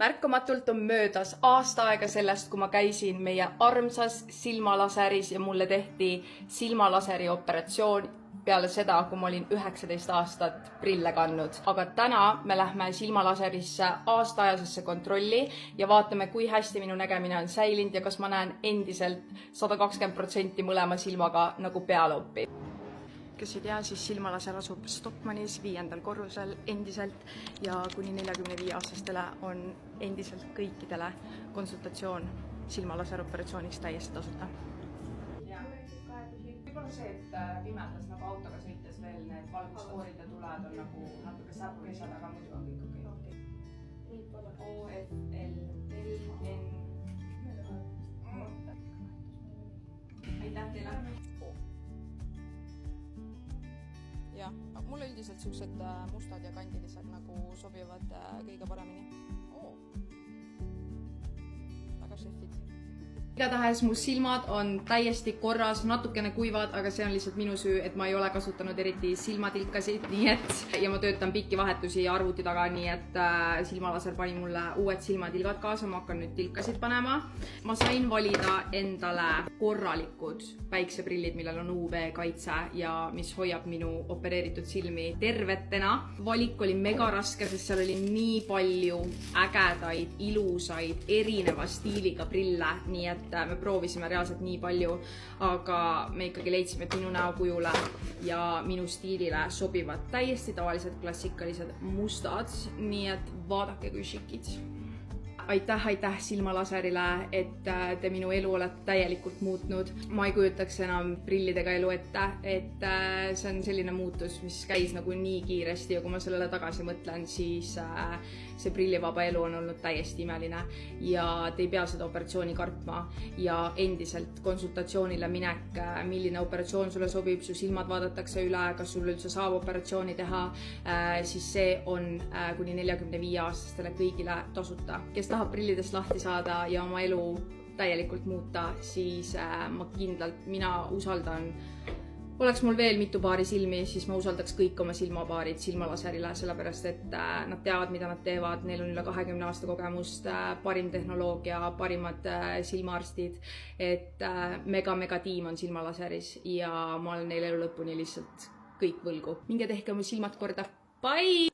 Märkamatult on möödas aasta aega sellest, kui ma käisin meie armsas silmalaseris ja mulle tehti silmalaseri operatsioon peale seda, kui ma olin 19 aastat prille kandnud. Aga täna me lähme silmalaserisse aastaajasesse kontrolli ja vaatame, kui hästi minu nägemine on säilinud ja kas ma näen endiselt 120% mõlema silmaga nagu pealoopi. Kes ei tea, siis silmalaser asub Stockmannis 5. korrusel endiselt ja kuni 45-aastastele on endiselt kõikidele konsultatsioon silmalaseroperatsiooniks täiesti tasuta. Võib-olla see, et pimedas nagu autoga sõites veel need valguskoorid ja tuled on nagu natuke säpulised, aga muidu on kõik okei. O, F, L, N. Aitäh teile! Jah, mulle üldiselt siuksed mustad ja kandilised nagu sobivad kõige paremini. Väga šefid. Igatahes mu silmad on täiesti korras, natukene kuivad, aga see on lihtsalt minu süü, et ma ei ole kasutanud eriti silmatilkasid, nii et ja ma töötan pikki vahetusi arvuti taga, nii et silmalaser pani mulle uued silmatilgad kaasa, ma hakkan nüüd tilkasid panema. Ma sain valida endale korralikud päikseprillid, millel on UV kaitse ja mis hoiab minu opereeritud silmi tervetena. Valik oli mega raske, sest seal oli nii palju ägedaid, ilusaid, erineva stiiliga prille, nii et me proovisime reaalselt nii palju, aga me ikkagi leidsime, et minu näokujule ja minu stiilile sobivad täiesti tavalised klassikalised mustad, nii et vaadake kui šikid. Aitäh silmalaserile, et te minu elu olete täielikult muutnud. Ma ei kujutaks enam prillidega elu ette, et see on selline muutus, mis käis nagu nii kiiresti ja kui ma sellele tagasi mõtlen, siis see prillivaba elu on olnud täiesti imeline ja te ei pea seda operatsiooni kartma ja endiselt konsultatsioonile minek, milline operatsioon sulle sobib, su silmad vaadatakse üle, kas sul üldse saab operatsiooni teha, siis see on kuni 45-aastastele kõigile tasuta. Kes tahab prillidest lahti saada ja oma elu täielikult muuta, siis mina usaldan. Oleks mul veel mitu paari silmi, siis ma usaldaks kõik oma silmapaarid silmalaserile, sellepärast et nad teavad, mida nad teevad, neil on üle 20 aasta kogemust, parim tehnoloogia, parimad silmaarstid, et mega tiim on silmalaseris ja ma olen neil elu lõpuni lihtsalt kõik võlgu. Minge tehke oma silmad korda. Bye!